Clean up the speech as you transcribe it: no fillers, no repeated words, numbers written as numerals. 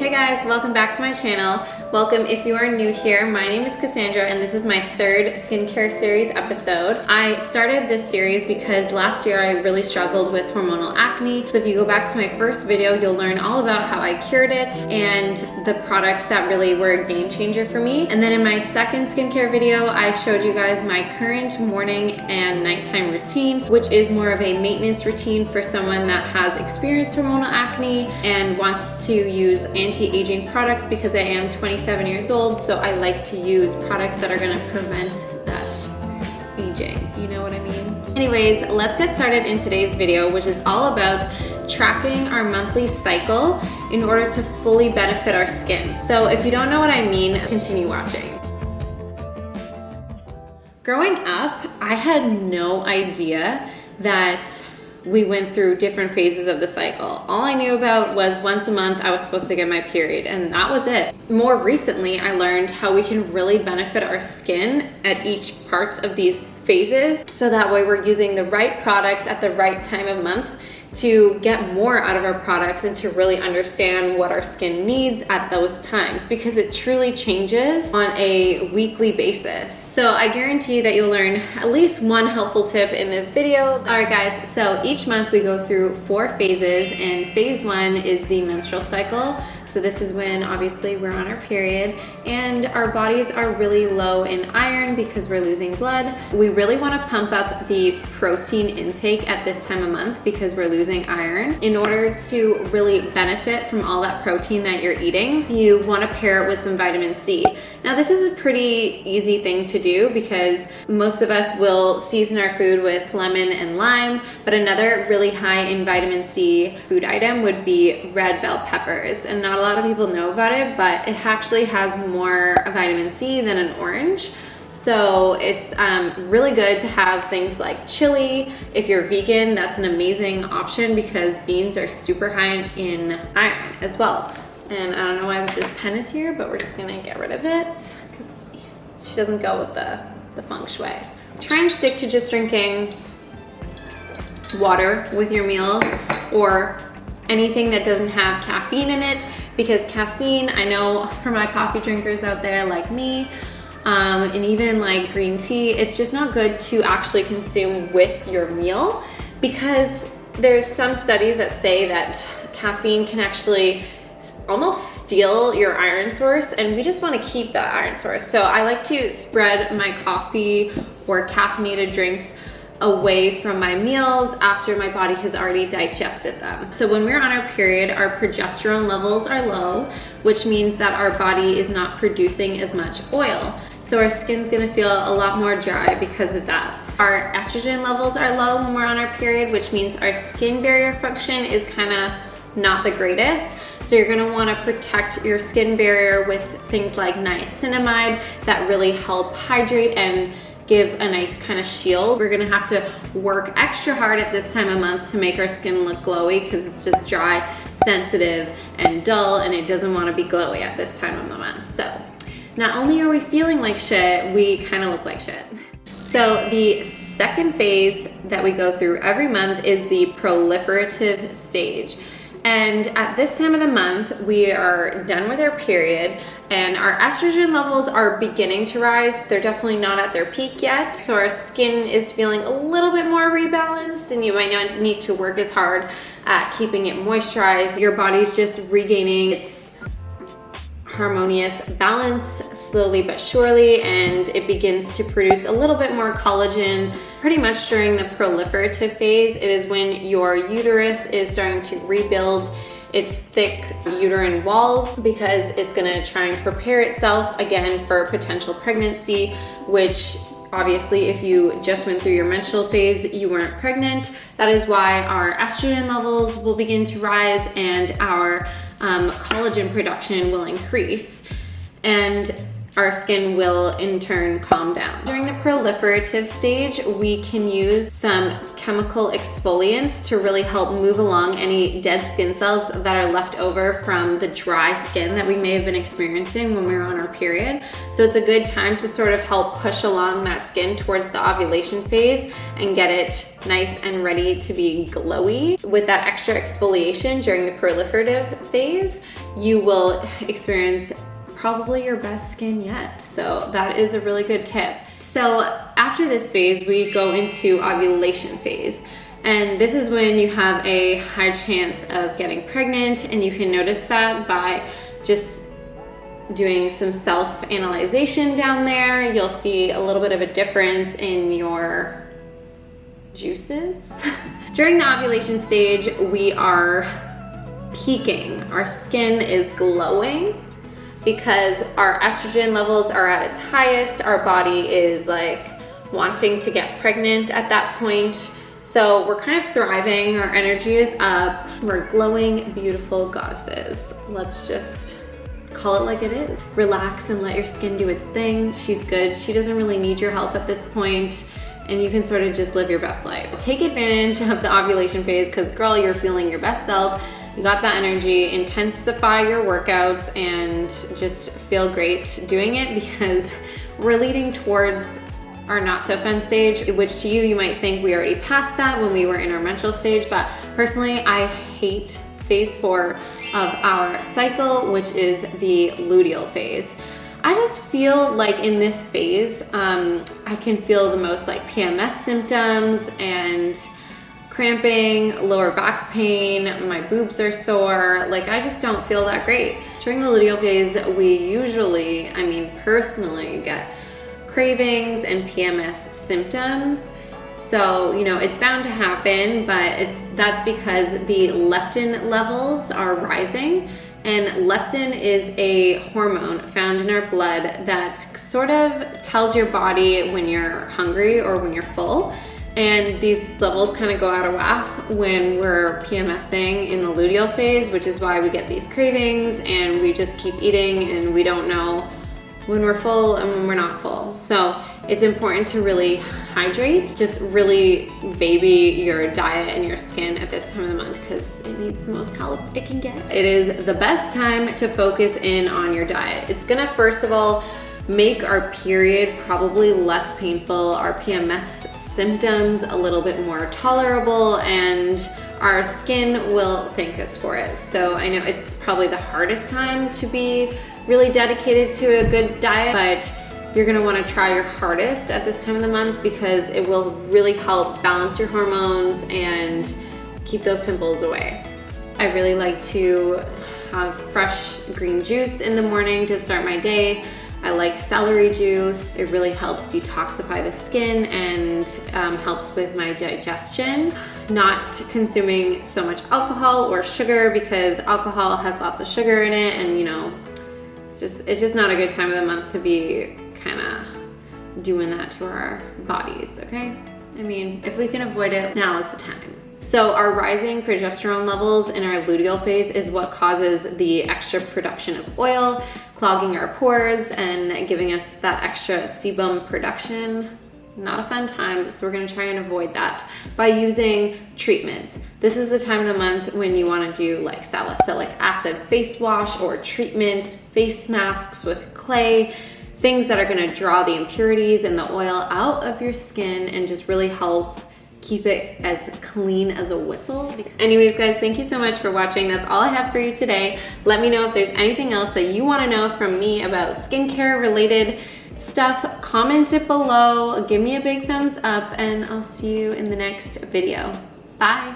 Hey guys, welcome back to my channel. Welcome if you are new here. My name is Cassandra and this is my third skincare series episode. I started this series because last year I really struggled with hormonal acne. So if you go back to my first video, you'll learn all about how I cured it and the products that really were a game changer for me. And then in my second skincare video, I showed you guys my current morning and nighttime routine, which is more of a maintenance routine for someone that has experienced hormonal acne and wants to use anti-aging products because I am 27 years old, so I like to use products that are gonna prevent that aging, you know what I mean? Anyways, let's get started in today's video, which is all about tracking our monthly cycle in order to fully benefit our skin. So if you don't know what I mean, continue watching. Growing up, I had no idea that we went through different phases of the cycle. All I knew about was once a month I was supposed to get my period, and that was it. More recently, I learned how we can really benefit our skin at each parts of these phases, so that way we're using the right products at the right time of month to get more out of our products and to really understand what our skin needs at those times, because it truly changes on a weekly basis. So I guarantee that you'll learn at least one helpful tip in this video. All right guys, so each month we go through 4 phases, and phase 1 is the menstrual cycle. So this is when obviously we're on our period and our bodies are really low in iron because we're losing blood. We really want to pump up the protein intake at this time of month because we're losing iron. In order to really benefit from all that protein that you're eating, you want to pair it with some vitamin C. Now this is a pretty easy thing to do because most of us will season our food with lemon and lime, but another really high in vitamin C food item would be red bell peppers. And not a lot of people know about it, but it actually has more vitamin C than an orange. So it's really good to have things like chili. If you're vegan, that's an amazing option because beans are super high in iron as well. And I don't know why this pen is here, but we're just gonna get rid of it because she doesn't go with the feng shui. Try and stick to just drinking water with your meals or anything that doesn't have caffeine in it, because caffeine, I know for my coffee drinkers out there like me, and even like green tea, it's just not good to actually consume with your meal, because there's some studies that say that caffeine can actually almost steal your iron source, and we just want to keep that iron source. So I like to spread my coffee or caffeinated drinks away from my meals after my body has already digested them. So when we're on our period, our progesterone levels are low, which means that our body is not producing as much oil. So our skin's gonna feel a lot more dry because of that. Our estrogen levels are low when we're on our period, which means our skin barrier function is kinda not the greatest. So you're gonna wanna protect your skin barrier with things like niacinamide that really help hydrate and give a nice kind of shield. We're gonna have to work extra hard at this time of month to make our skin look glowy because it's just dry, sensitive, and dull, and it doesn't wanna be glowy at this time of the month. So not only are we feeling like shit, we kind of look like shit. So the second phase that we go through every month is the proliferative stage. And at this time of the month, we are done with our period and our estrogen levels are beginning to rise. They're definitely not at their peak yet. So our skin is feeling a little bit more rebalanced, and you might not need to work as hard at keeping it moisturized. Your body's just regaining its harmonious balance slowly but surely, and it begins to produce a little bit more collagen pretty much during the proliferative phase. It is when your uterus is starting to rebuild its thick uterine walls because it's gonna try and prepare itself again for potential pregnancy, which obviously if you just went through your menstrual phase, you weren't pregnant. That is why our estrogen levels will begin to rise and our collagen production will increase, and our skin will in turn calm down. During the proliferative stage, we can use some chemical exfoliants to really help move along any dead skin cells that are left over from the dry skin that we may have been experiencing when we were on our period. So it's a good time to sort of help push along that skin towards the ovulation phase and get it nice and ready to be glowy. With that extra exfoliation during the proliferative phase, you will experience probably your best skin yet. So that is a really good tip. So after this phase, we go into ovulation phase. And this is when you have a high chance of getting pregnant, and you can notice that by just doing some self-analyzation down there. You'll see a little bit of a difference in your juices. During the ovulation stage, we are peaking. Our skin is glowing because our estrogen levels are at its highest. Our body is like wanting to get pregnant at that point. So we're kind of thriving, our energy is up. We're glowing, beautiful goddesses. Let's just call it like it is. Relax and let your skin do its thing. She's good. She doesn't really need your help at this point, and you can sort of just live your best life. Take advantage of the ovulation phase because girl, you're feeling your best self. You got that energy. Intensify your workouts and just feel great doing it, because we're leading towards our not so fun stage, which to you might think we already passed that when we were in our menstrual stage, but personally I hate phase 4 of our cycle, which is the luteal phase. I just feel like in this phase, I can feel the most like PMS symptoms and cramping, lower back pain, my boobs are sore, like I just don't feel that great. During the luteal phase, we usually, I mean personally, get cravings and PMS symptoms. So, you know, it's bound to happen, but that's because the leptin levels are rising. And leptin is a hormone found in our blood that sort of tells your body when you're hungry or when you're full. And these levels kind of go out of whack when we're PMSing in the luteal phase, which is why we get these cravings and we just keep eating and we don't know when we're full and when we're not full. So it's important to really hydrate, just really baby your diet and your skin at this time of the month because it needs the most help it can get. It is the best time to focus in on your diet. It's gonna first of all make our period probably less painful, our PMS symptoms a little bit more tolerable, and our skin will thank us for it. So I know it's probably the hardest time to be really dedicated to a good diet, but you're gonna wanna try your hardest at this time of the month because it will really help balance your hormones and keep those pimples away. I really like to have fresh green juice in the morning to start my day. I like celery juice. It really helps detoxify the skin and helps with my digestion. Not consuming so much alcohol or sugar because alcohol has lots of sugar in it, and you know, it's just not a good time of the month to be kind of doing that to our bodies, okay? I mean, if we can avoid it, now is the time. So our rising progesterone levels in our luteal phase is what causes the extra production of oil, clogging our pores and giving us that extra sebum production. Not a fun time, so we're gonna try and avoid that by using treatments. This is the time of the month when you wanna do like salicylic acid face wash or treatments, face masks with clay, things that are gonna draw the impurities and the oil out of your skin and just really help keep it as clean as a whistle. Anyways, guys, thank you so much for watching. That's all I have for you today. Let me know if there's anything else that you wanna know from me about skincare related stuff. Comment it below, give me a big thumbs up, and I'll see you in the next video. Bye.